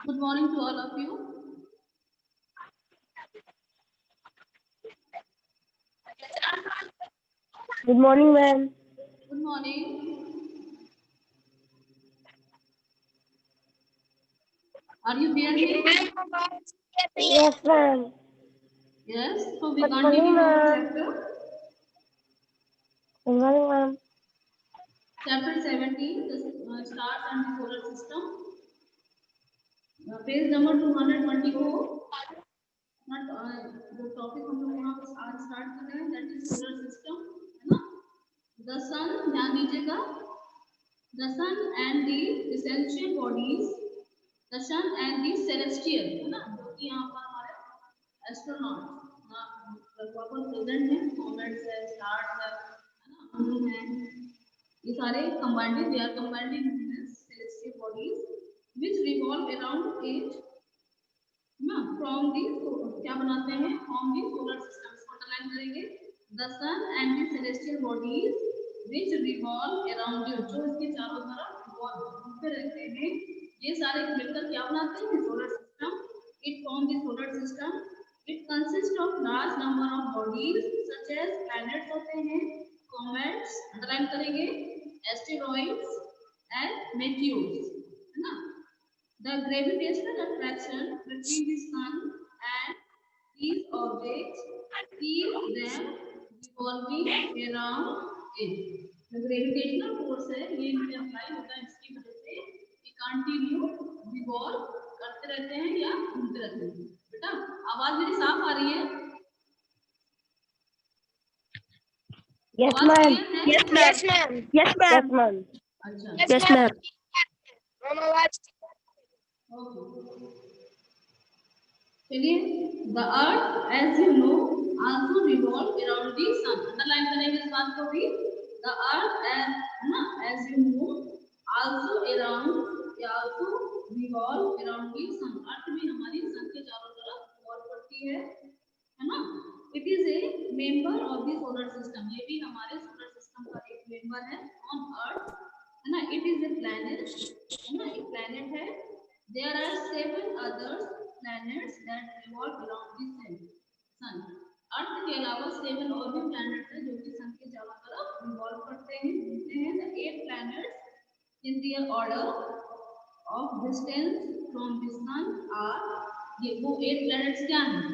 Good morning to all of you. Good morning, ma'am. Good morning. Are you hearing me? Yes, ma'am. Yes. So we Good morning, continue our ma'am. chapter. Good morning, ma'am. Chapter 17, the stars and the solar system. Page number 224. Not जो topic हम लोग वहाँ पर आज start कर रहे हैं that is solar system, है ना? द सन, ध्यान दीजिएगा, the sun and the essential bodies, the sun and the celestial, है ना, जो कि यहाँ पर हमारे एस्ट्रोनॉट वहाँ पर प्रेजेंट है, कॉमेट्स है, स्टार्स है ना, मून है, ये सारे combined, they are combined in celestial bodies which revolve around it ना, फ्रॉम दी क्या बनाते हैं, फ्रॉम दी सोलर सिस्टम को अंडरलाइन करेंगे, the sun and the celestial bodies which revolve around it, जो इसके चारों तरफ रिवॉल्व घूमते रहते हैं, ये सारे मिलकर क्या बनाते हैं, solar system. It form the solar system. It consist of large number of bodies such as planets होते हैं, कॉमेट्स अंडरलाइन करेंगे, एस्टेरॉइड्स एंड मेटियोर्स, है ना। The gravitational attraction between the sun and these objects keeps them revolving around it. The gravitational force है ये इन पे apply होता है, इसकी वजह से ये कंटिन्यू रिवॉल्व करते रहते हैं या घूमते रहते हैं। बेटा आवाज मेरी साफ आ रही है? Yes, आवाज ma'am. क्लियर है? Yes, ma'am. Yes, Yes, ma'am. ma'am. अच्छा, Yes, ma'am. ओके, चलिए, the earth as you know also revolve around the sun, underline करेंगे इस बात को भी, द अर्थ एज, है ना, as you know also around, या also revolve around the sun, earth भी हमारी सन के चारों तरफ रिवॉल्व करती है ना। It is a member of the solar system, ये भी हमारे सोलर सिस्टम का एक मेंबर है ऑन अर्थ, है ना। इट इज ए प्लैनेट, है ना, एक प्लैनेट है। There are seven other planets that revolve around the sun. अर्थ के अलावा 7 और भी planets हैं जो कि सन के चारों तरफ रिवॉल्व करते हैं, घूमते हैं। The 8 planets in their order of distance from the sun are, ये वो 8 planets क्या हैं?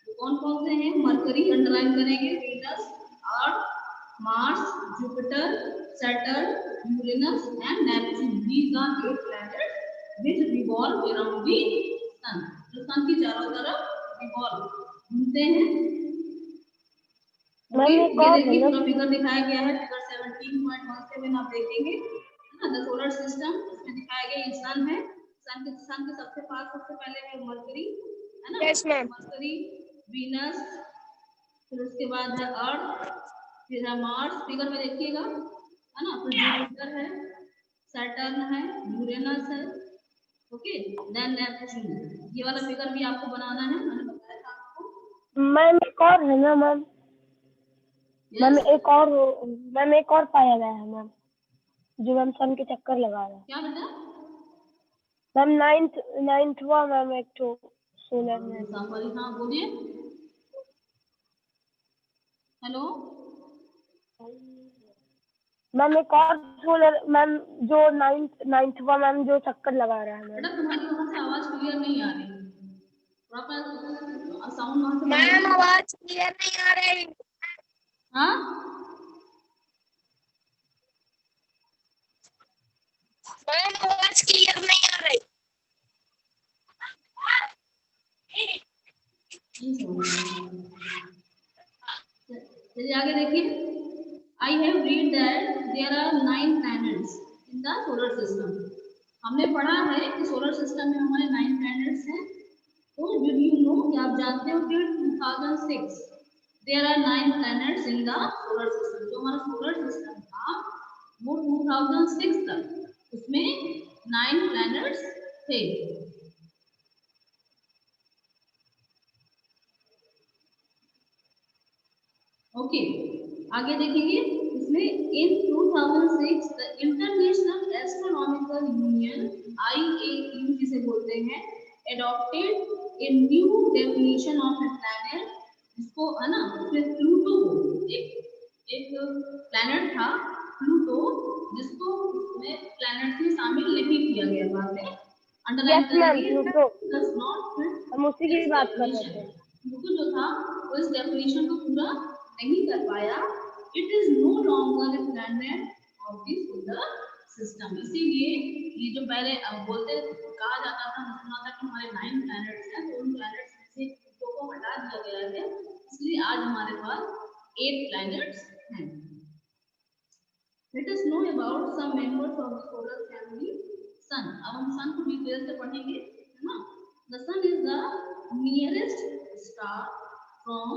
तो कौन कौन से हैं? मरकरी अंडरलाइन करेंगे, Venus, earth, Mars, Jupiter, Saturn, Uranus and Neptune. These are 8 planets which revolve around the sun, जो सन की चारों तरफ रिवॉल्व घूमते हैं। ओके, ये देखिए पूरा फिगर दिखाया गया है, फिगर 17.17 आप देखेंगे, है ना। द सोलर सिस्टम इसमें दिखाया गया, ये सन है, सन के सबसे पास सबसे पहले है मरकरी, है ना। Yes, ma'am. मरकरी, वीनस, फिर उसके बाद है अर्थ, फिर है मार्स, फिगर में देखिएगा, है ना, फिर जुपिटर है, सैटर्न है, यूरेनस है, ओके, देन नेपच्यून। ये वाला फिगर भी आपको बनाना है, मैंने बताया था आपको। मैम एक और है ना मैम, मैम एक और पाया गया है मैम, जो मैम सन के चक्कर लगा रहा है। क्या बेटा? मैम नाइन्थ हुआ मैम, एक तो सोलर में। सॉरी, हाँ बोलिए। हेलो मैम एक और सोलर मैम, जो नाइन्थ हुआ मैम, जो चक्कर लगा रहा है मैम। बेटा तुम्हारी वहां से आवाज क्लियर नहीं आ रही, थोड़ा सा साउंड वहां से मैम आवाज क्लियर नहीं आ रही। हाँ, मैम आवाज क्लियर नहीं आ रही। चलिए आगे देखिए। I have read that there are 9 planets in the solar system. हमने पढ़ा है कि सोलर सिस्टम में हमारे 9 planets हैं। तो did you know कि आप जानते हो कि 2006 there are 9 planets in the solar system। जो हमारा सोलर सिस्टम था वो 2006 तक उसमें 9 planets थे। ओके, आगे देखेंगे, इसमें इसमें in 2006 the International Astronomical Union IAU जिसे बोलते हैं adopted a new definition of a planet, जिसको है ना फिर प्लूटो को एक प्लैनेट था प्लूटो, जिसको में प्लैनेट में शामिल नहीं किया गया। बातें अंडरलाइन करेंगे, does not fit हम उसी की बात कर रहे थे। प्लूटो जो था वो इस डेफिनेशन को पूरा नहीं कर पाया। It is no longer a planet of the solar system. इसीलिए ये जो पहले बोलते कहा जाता था, सुना था कि हमारे 9 प्लैनेट्स हैं, तो उन प्लैनेट्स में से प्लूटो को हटा दिया गया है, इसलिए आज हमारे पास 8 प्लैनेट्स हैं। Let us know about some members of the solar family. Sun. अब हम सन को डिटेल से पढ़ेंगे, है ना। The sun is the nearest star from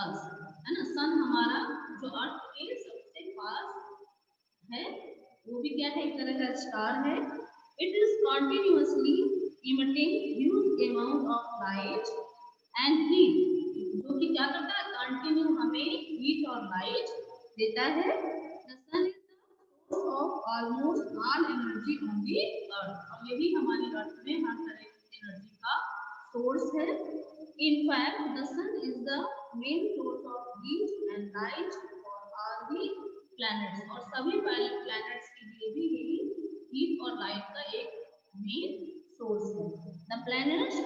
us, है ना। सन हमारा जो अर्थ के सबसे पास है, वो भी क्या है, एक तरह का स्टार है। It is continuously emitting huge amount of light and heat, जो कि क्या करता है, कंटिन्यू हमें हीट और लाइट देता है। The sun is of almost all energy on the earth, और यही हमारी अर्थ में हर तरह की एनर्जी का सोर्स है। In fact, the sun is the main source of heat and light for all the planets, और सभी प्लैनेट्स के लिए भी यही हीट और लाइट का एक मेन सोर्स है। The planets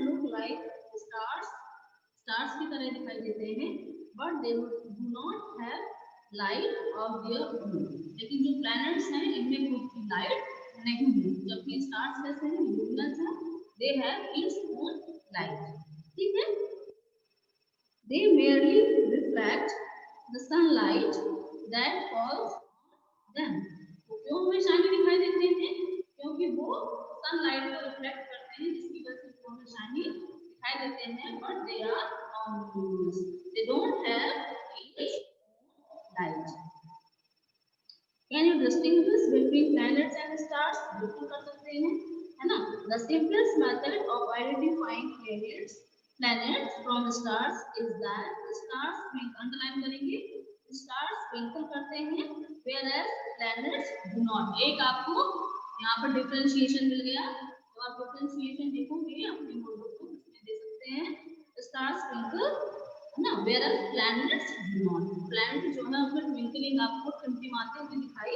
look like stars, stars की तरह दिखाई देते हैं, but they do not have light of their own. लेकिन जो प्लैनेट्स हैं इनमें खुद की लाइट नहीं है, जबकि स्टार्स कैसे हैं, ल्यूमिनस है, they have its own light. ठीक है, दे merely reflect the sunlight that falls on them। तो क्यों हमें शाइनी दिखाई देते हैं, क्योंकि वो सनलाइट को रिफ्लेक्ट करते हैं, जिसकी वजह से वो हमें शाइनी दिखाई देते हैं, but they are non-luminous, they don't have its light। Can you distinguish between planets and stars? बिल्कुल कर सकते हैं, है ना। The simplest method of identifying planets from stars is that stars twinkle, underline करेंगे, stars twinkle करते हैं, whereas planets do not। एक आपको यहाँ पर डिफरेंशिएशन मिल गया, तो आप डिफरेंशिएशन देखोगे अपने नोटबुक को, इसमें दे सकते हैं stars twinkle ना, whereas planets do not। Planet जो है उसमें ट्विंकलिंग आपको टिमटिमाते हुए दिखाई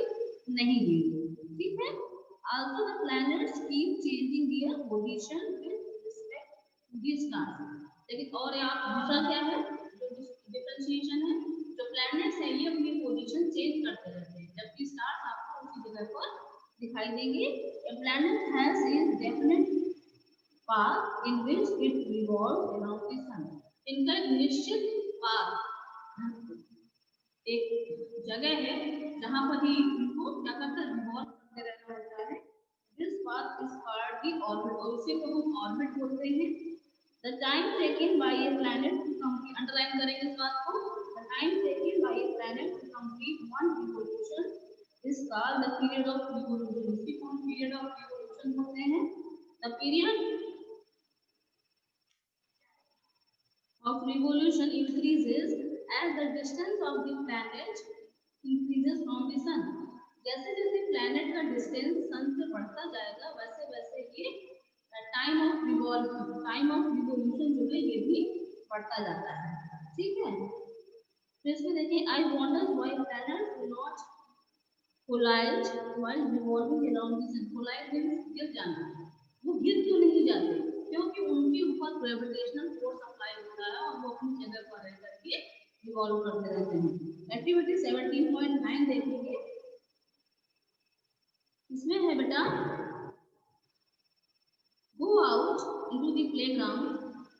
नहीं देगी। ठीक है, also the planets keep changing their position with respect to the stars। लेकिन और यहाँ दूसरा क्या है, जो डिफरेंशिएशन है, जो प्लैनेट्स है ये अपनी पोजीशन चेंज करते रहते हैं, जबकि स्टार्स आपको उसी जगह पर दिखाई देंगे। A planet has a definite path in which it revolves around the sun। इनका एक निश्चित पाथ, एक जगह है जहां पर ही इनको क्या करता है, रिवॉल्व करते रहना होता है। This path is called the orbit, और इसी को हम ऑर्बिट बोलते हैं। The time taken by a planet to complete, underline करेंगे इस बात को, the time taken by a planet to complete one revolution is called the period of revolution. इसी को हम पीरियड ऑफ रिवोल्यूशन बोलते हैं। The period of revolution increases as the distance of the planet increases from the sun। जैसे जैसे planet का distance सन से बढ़ता जाएगा, वैसे वैसे ये टाइम ऑफ रिवोल्यूशन जो है ये भी बढ़ता जाता है। ठीक है, तो इसमें देखिए, I wonder why planets do not collide while revolving around the sun. Collide means गिर जाना, वो गिर क्यों नहीं जाते, क्योंकि उनके ऊपर ग्रेविटेशनल फोर्स अप्लाई होता है और वो अपनी जगह पर रह करके रिवॉल्व करते रहते हैं। एक्टिविटी 17.9 देखेंगे, इसमें है बेटा, go out into the playground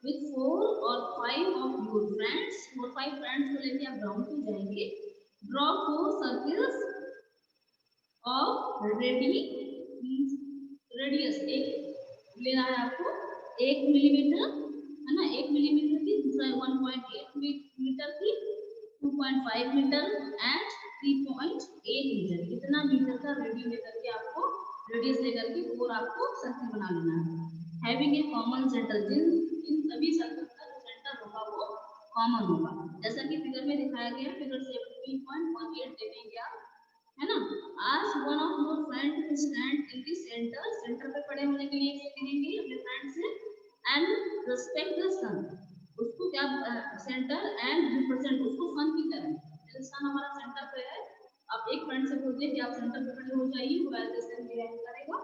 with 4 or 5 of your friends। 4-5 friends को लेके आप ग्राउंड पे जाएंगे। ड्रॉ 4 सर्कल्स ऑफ रेडियस, एक लेना है आपको 1 मिलीमीटर, है ना, 1 मिलीमीटर की, दूसरा 1.8 मीटर की, 2.5 मीटर एंड 3.8 मीटर। इतना मीटर का रेडियस लेकर के आपको रेडियस लेकर के 4 आपको सर्कल बना लेना है। हैविंग ए कॉमन सेंटर, इन सभी सर्कल का जो सेंटर होगा वो कॉमन होगा, जैसा कि फिगर में दिखाया गया, फिगर 17 14.18 देखेंगे आप, है ना। Ask one of your friend to stand in the centre, centre पे खड़े होने के लिए कहेंगे अपने फ्रेंड से, एंड रिस्पेक्ट द सन, उसको क्या सेंटर एंड रिप्रेजेंट, उसको सन की तरह, जैसे सन हमारा सेंटर पे है, आप एक फ्रेंड से बोलिए कि आप सेंटर पे खड़े हो जाइए, वो ऐसे बिहेव करेगा,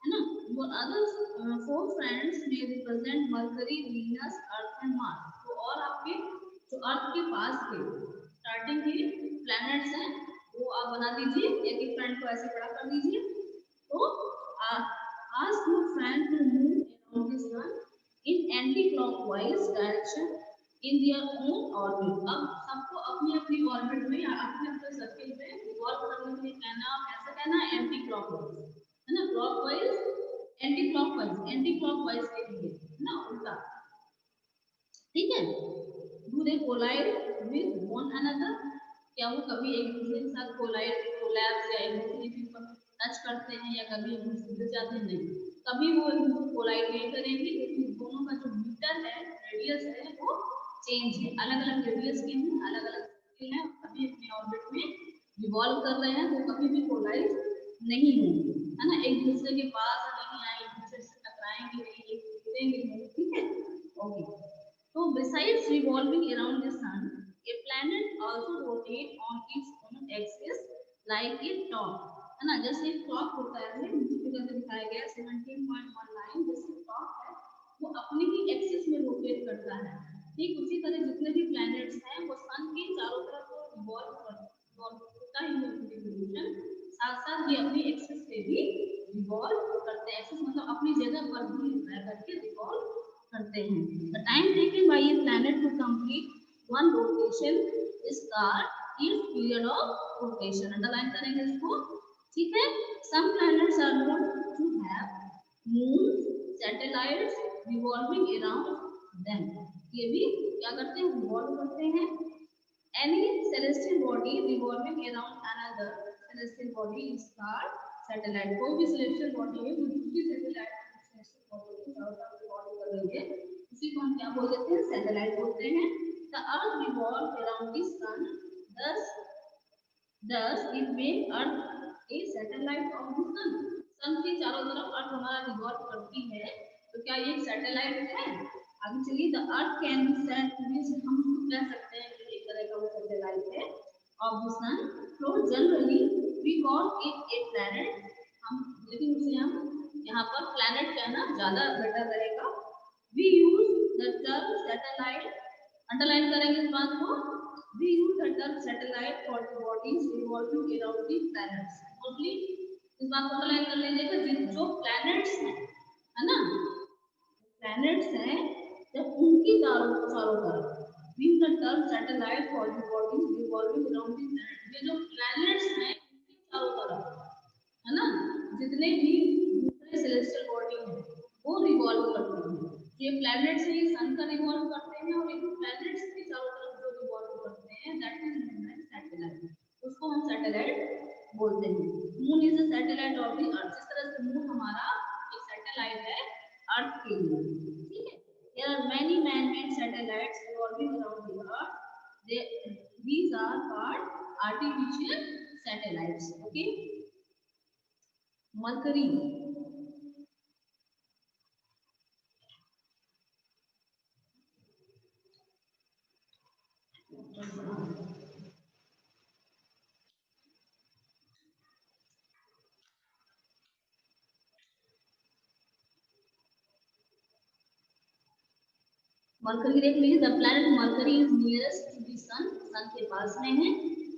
है ना। वो अदर्स 4 फ्रेंड्स में represent mercury, Venus, earth and Mars, तो और आपके जो अर्थ के पास के स्टार्टिंग के प्लैनेट्स हैं वो आप बना दीजिए, एक एक फ्रेंड को ऐसे खड़ा कर दीजिए। तो ask your friend to move around the sun in anticlockwise direction in their own orbit, अब सबको अपनी अपनी ऑर्बिट में या अपने अपने सर्किल में रिवॉल्व करने के लिए कहना, कैसे कहना, एंटी क्लॉकवाइज, है ना, clockwise anticlockwise, anticlockwise के लिए, है ना, उल्टा, ठीक है। Do they collide with one another, क्या वो कभी एक दूसरे के साथ कोलाइड कोलैप्स या एक दूसरे के ऊपर टच करते हैं या कभी एक दूसरे से जाते हैं, नहीं, कभी वो एक दूसरे को कोलाइड नहीं करेंगे, क्योंकि दोनों का जो मीटर है, रेडियस है, वो चेंज है, अलग अलग रेडियस के हैं, अलग अलग सर्किल हैं, अभी अपने ऑर्बिट में रिवॉल्व कर रहे हैं, तो कभी भी कोलाइड नहीं होंगे, है ना, एक दूसरे के पास नहीं आए, एक दूसरे से टकराएंगे नहीं, एक गिरेंगे नहीं, ठीक है, okay. So besides revolving around the sun, a planet also rotates on its own axis like a top, है ना, जैसे एक क्लॉक होता है, नीचे फिगर में दिखाया गया 17.19, जैसे क्लॉक है वो अपनी ही एक्सिस में रोटेट करता है, ठीक उसी तरह जितने भी प्लैनेट्स हैं वो सन के चारों तरफ रिवॉल्व होता है, रिवॉल्यूशन, साथ साथ ये अपनी एक्सिस पे भी रिवॉल्व करते हैं, एक्सिस मतलब अपनी जगह पर भी रह करके रिवॉल्व करते हैं। The time taken by a planet to complete one rotation is called its period of rotation, underline करेंगे इसको, ठीक है। Some planets are known to have moons, satellites revolving around them, ये भी क्या करते हैं, रिवॉल्व करते हैं। Any celestial body revolving around another celestial body is called satellite, कोई भी celestial body है जो दूसरी सैटेलाइट celestial body को चारों तरफ रिवॉल्व कर रही है, उसी को हम क्या बोल देते हैं, सैटेलाइट बोलते हैं। The earth revolves around the sun, thus it makes earth a satellite of the sun, सन के चारों तरफ अर्थ हमारा रिवॉल्व करती है, तो क्या ये एक सैटेलाइट है। आगे चलिए, the earth can be said to be, हम कह सकते हैं कि एक तरह का वो सैटेलाइट है ऑफ द सन, तो generally we call it a planet, हम लेकिन उसे हम यहाँ पर प्लैनेट कहना ज्यादा बेटर रहेगा। We use the term satellite, underline करेंगे इस बात को, we use the term satellite for the bodies revolving around the planets, mostly इस बात को अंडरलाइन कर लीजिएगा, जो प्लैनेट्स हैं, है ना, प्लैनेट्स हैं जब उनकी चारों तरफ, we use the term satellite for the bodies revolving around the planet, ये जो प्लैनेट्स हैं उनकी चारों तरफ, है ना, जितने भी दूसरे सेलेस्टियल बॉडी हैं वो रिवॉल्व करते हैं, ये प्लैनेट्स हैं, ये सन का रिवॉल्व करते हैं, और इन प्लैनेट्स के चारों तरफ जो रिवॉल्व करते हैं that is known as satellite, उसको हम सैटेलाइट बोलते हैं। Moon is a satellite of the earth, जिस तरह से मून हमारा एक सैटेलाइट है अर्थ के लिए, ठीक है। There are many man made satellites revolving around the earth, these are called artificial satellites, okay। Mercury, Mercury देख लीजिए, the planet Mercury is nearest to the sun, sun के पास में है।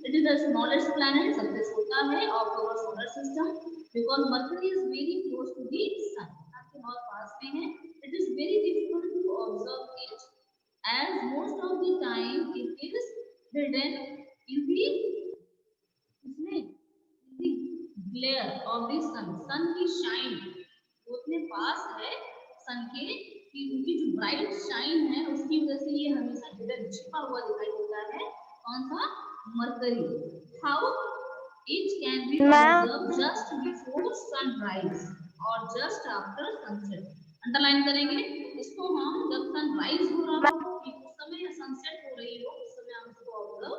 It is the smallest planet, सबसे छोटा है of our solar system, because Mercury is very close to the sun, sun के बहुत पास में है। It is very difficult to observe it as most of the time it is hidden in the glare of the sun, sun की shine उतने पास है सन के कि उनकी जो ब्राइट शाइन है उसकी वजह से ये हमेशा हिडन छिपा हुआ दिखाई देता है, कौन सा, mercury. How it can be observe just before sunrise और जस्ट आफ्टर सनसेट, अंडरलाइन करेंगे इसको हम, जब सनराइज हो रहा हो उस समय या सनसेट हो रही हो उस समय हम इसको ऑब्जर्व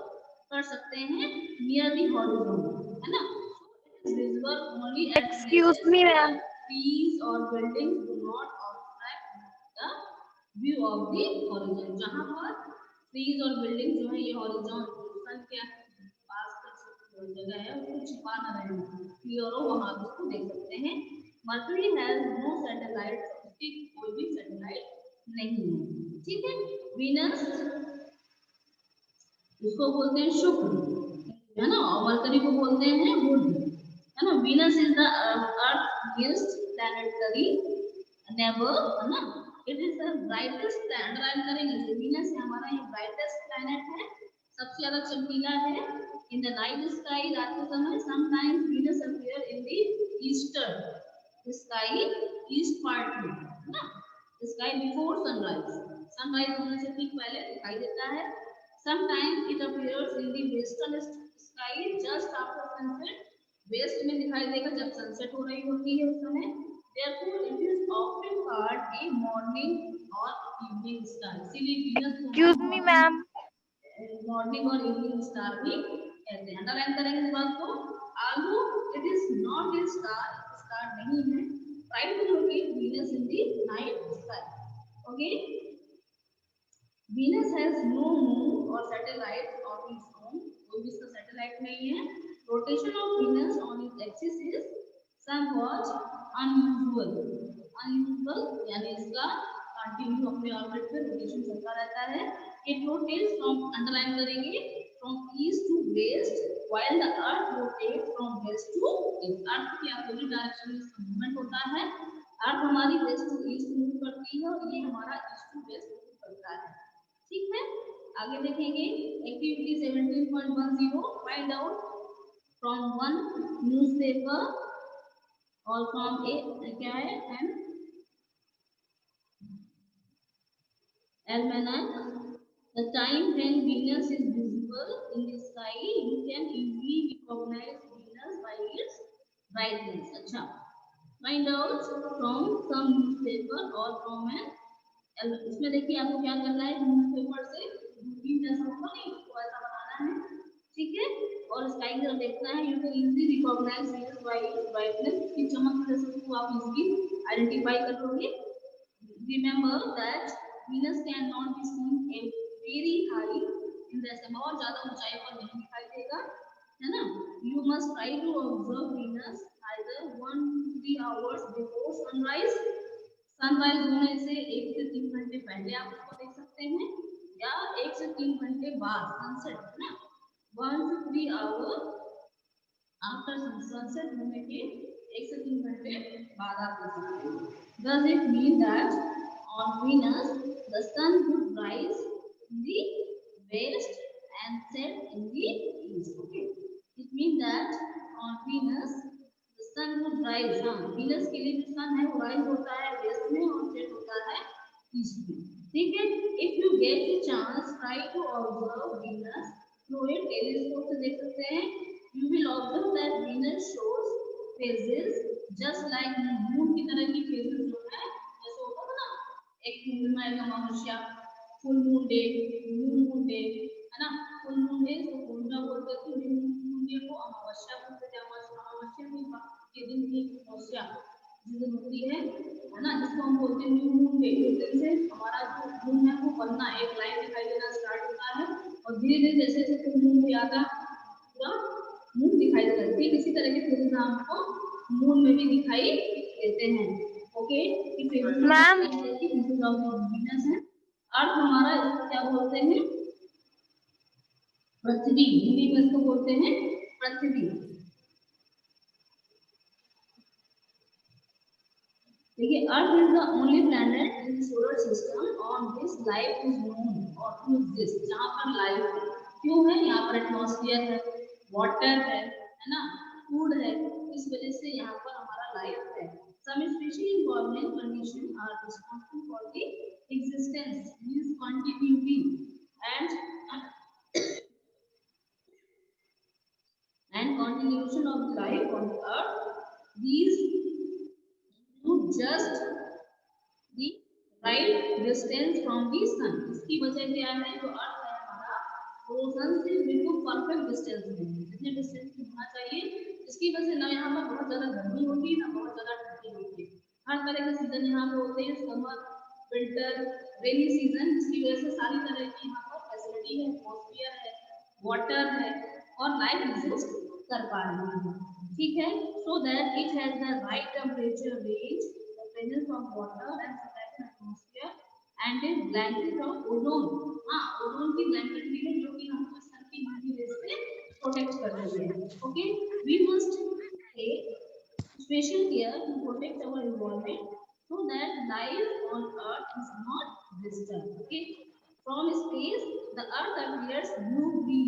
कर सकते हैं नियर द हॉरिजॉन, है ना। So it is visible only at Excuse places me, where ma'am. Trees और buildings do not obstruct the view of the horizon. जहां पर ट्रीज और बिल्डिंग जो है ये हॉरिजॉन सन के पास का जगह है उसको छिपा ना रहे, क्लियर हो, वहां आप उसको देख सकते हैं। मर्क्यूरी हैज नो सैटेलाइट, उसकी कोई भी सैटेलाइट नहीं है, ठीक है। वीनस इसको बोलते हैं शुक्र, है ना, और मरकरी को बोलते हैं बुध, है ना। Venus is the earth gist planetary neighbour, है ना। It is the brightest planet, underline करेंगे जो वीनस है हमारा ये ब्राइटेस्ट प्लैनेट है, सबसे ज्यादा चमकीला है। इन द नाइट स्काई, रात के समय, sometimes Venus appear in the eastern sky, east part में, है ना, स्काई बिफोर सनराइज, सनराइज होने से ठीक पहले दिखाई देता है। Sometimes it appears in the western sky just after sunset. West में दिखाई देगा जब सनसेट हो रही होती है उस समय। Therefore, it is often called a morning or evening star. इसीलिए वीनस को Excuse हम me, ma'am. मॉर्निंग और इवनिंग स्टार भी कहते हैं। अंडरलाइन करेंगे इस बात को। Although it is not a star, star नहीं है, try to locate Venus in the night sky, okay. Venus has no moon or satellite of its own, कोई भी इसका सैटेलाइट नहीं है। Rotation of Venus on its axis is somewhat unusual, unusual यानी इसका continue अपने ऑर्बिट पे rotation चलता रहता है। It rotates from, अंडरलाइन करेंगे, from east to west, while the Earth rotates from west to east. अर्थ की अपोजिट डायरेक्शन में इसका मूवमेंट होता है। अर्थ हमारी वेस्ट टू ईस्ट मूव करती है और ये हमारा ईस्ट टू वेस्ट मूव करता है, ठीक है। आगे देखेंगे activity 17.10, find out from one newspaper और फ्रॉम ए क्या है N almanac the time when Venus is visible in the sky. You can easily recognize Venus by its brightness. अच्छा, find out from some newspaper or from an, इसमें देखिए आपको क्या करना है, न्यूज़पेपर से दूरबीन जैसा होगा नहीं तो ऐसा बनाना है, ठीक है। और स्काई की तरफ देखना है। You can easily recognise Venus by its brightness, की चमक की वजह से आप इजीली आइडेंटिफाई कर लोगे। Remember that Venus can not be seen at very high in the sky, बहुत ज्यादा ऊंचाई पर नहीं दिखाई देगा, है ना। You must try to observe Venus either 1 to 3 hours before sunrise, sunrise होने से 1 से 3 घंटे पहले आप उसको देख सकते हैं, या 1 से 3 घंटे बाद सनसेट, है ना, 1 to 3 hours आफ्टर सनसेट होने के 1 से 3 घंटे बाद आप देख सकते हैं। Does it mean that on Venus the sun would rise in the west and set in the east? Okay, it means that on Venus the sun would rise. हाँ, Venus के लिए जो sun है वो rise होता है west में और set होता है east में, ठीक है। If you get the chance, try to observe Venus through a telescope से देख सकते हैं। You will observe that Venus shows phases just like moon की तरह की phases जो है जैसे होता है ना, एक पूर्णिमा का अमावस्या, full moon day, new moon day, है ना। फुल मून डे को पूर्णिमा बोलते थे, न्यू मून डे को अमावस्या बोलते थे। अमावस्या के दिन की अमावस्या जिस दिन होती है ना, जिसको हम बोलते हैं न्यू मून डे। उस दिन से हमारा जो मून है वो बनना, एक लाइन दिखाई देना स्टार्ट होता है और धीरे धीरे जैसे जैसे फुल मून डे आता है पूरा मून दिखाई देता है। ठीक इसी तरह के फिर हमको मून में भी दिखाई देते हैं, ओके। मैम वीनस है। अर्थ हमारा इसको क्या बोलते हैं, पृथ्वी, हिंदी में इसको बोलते हैं पृथ्वी। देखिए, earth is the only planet in the solar system on this life is known और एग्जिस्ट, जहां पर लाइफ है। क्यों है, यहाँ पर एटमॉस्फेयर है, वाटर है ना, फूड है, इस वजह से यहाँ पर हमारा लाइफ है। Some special environment conditions are responsible for the existence, means continuity and continuation of the life on the earth. These include just the right distance from the sun. इसकी वजह क्या है, जो अर्थ है हमारा वो सन से बिल्कुल परफेक्ट डिस्टेंस में, जितने डिस्टेंस में होना चाहिए, जिसकी वजह से ना यहाँ पर बहुत ज्यादा गर्मी होती है ना बहुत ज्यादा ठंडी होती है। हर तरह के सीजन यहाँ पे होते हैं, समर, विंटर, रेनी सीजन, जिसकी वजह से सारी तरह की यहाँ पर फैसिलिटी है, एटमॉस्फेयर है, वाटर है और लाइफ एग्जिस्ट कर पा रही है। ठीक है, so that it has the right temperature range, the presence of water and substantial atmosphere and A blanket of ozone. हाँ, ओजोन की ब्लैंकेट भी है जो कि हमको सन की यूवी रेज से प्रोटेक्ट करती है। Okay, we must take special care to protect our environment so that life on earth is not disturbed. Okay, from space the earth appears blue green.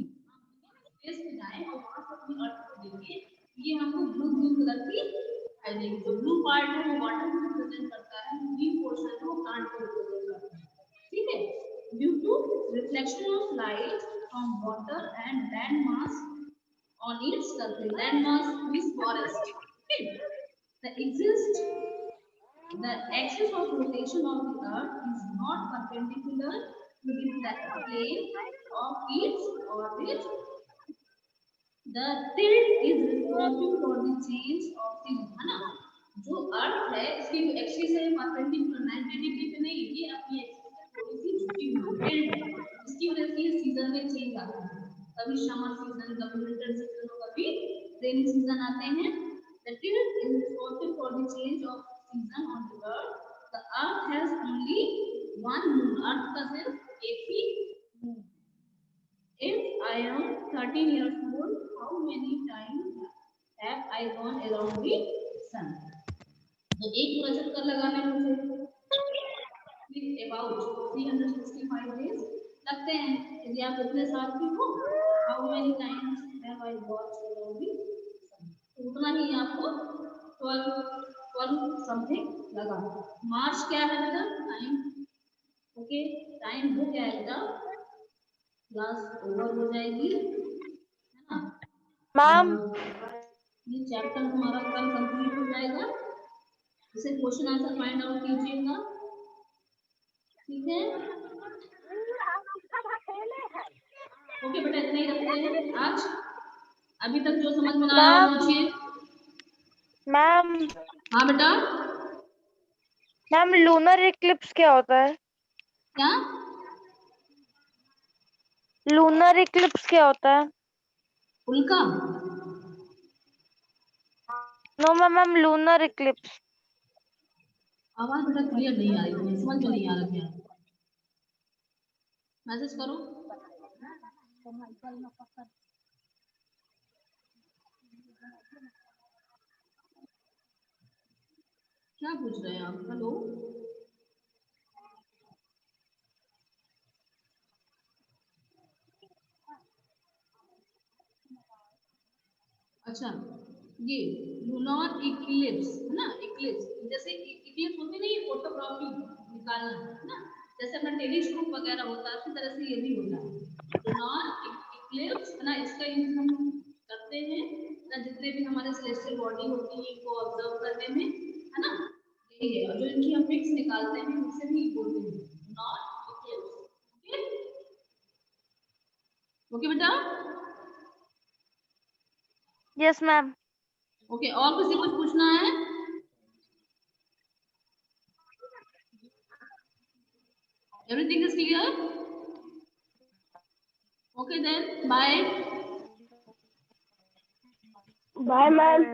Space में जाए और वहां से अपनी अर्थ को देखें, ये हमको ब्लू ब्लू कलर की दिखाई देगी। जो ब्लू पार्ट है वो वाटर को रिप्रेजेंट करता है, ग्रीन पोर्शन है वो प्लांट को रिप्रेजेंट करता है। ठीक है, due to reflection of light from water and land mass on its surface. Land mass is forest. Okay, the axis of rotation of the earth is not perpendicular to the plane of its orbit. The tilt is responsible for the change of the, है ना, जो अर्थ है इसकी जो axis है perpendicular 90 degree पे नहीं, ये अपनी एक्सिस से थोड़ी सी झुकी हुई टिल्ट है, इसकी वजह से ये सीजन में चेंज आता है। कभी समर सीजन, कभी विंटर सीजन और कभी रेनी सीजन आते हैं। The tilt is responsible for the change of season on the earth. The earth has only one moon. अर्थ का सिर्फ एक ही moon। If I am 13 years old, how many times have I gone around the sun? तो एक पूरा चक्कर लगाने में मुझे about 365 days लगते हैं। यदि आप इतने साल की हो, how many times have I gone around the sun? तो उतना ही आपको 12 समथिंग लगा। मार्च क्या है बेटा? टाइम। ओके, टाइम हो क्या है बेटा? क्लास ओवर हो जाएगी, है ना मैम। ये चैप्टर हमारा कल कंप्लीट हो जाएगा। इसे क्वेश्चन आंसर फाइंड आउट कीजिएगा। ठीक है, ओके बेटा, इतना ही रखते हैं आज। अभी तक जो समझ में ना आया पूछिए। मैम हाँ बेटा, मैम लूनर इक्लिप्स क्या होता है? क्या? लूनर इक्लिप्स क्या होता है? उल्का? No ma'am, lunar eclipse. आवाज बेटा क्लियर नहीं आ रही है, समझ में नहीं आ रहा क्या? मैसेज करो। क्या पूछ रहे हैं आप? हेलो, अच्छा, ये लूनर इक्लिप्स है ना, इक्लिप्स जैसे इक्लिप्स होती नहीं, फोटोग्राफी निकालना है ना, जैसे अपना टेलीस्कोप वगैरह होता है, उसी तरह से ये भी होता है लूनर इक्लिप्स है ना। इसका यूज हम करते हैं ना, जितने भी हमारे सेलेस्टियल बॉडी होती है इनको ऑब्जर्व करने में, है ना, यही है। और जो इनकी हम पिक्स निकालते हैं उनसे भी बोलते हैं लूनर इक्लिप्स। ओके, ओके बेटा, यस मैम। ओके, और किसी कुछ पूछना है? Everything is clear? Okay then, bye. Bye ma'am.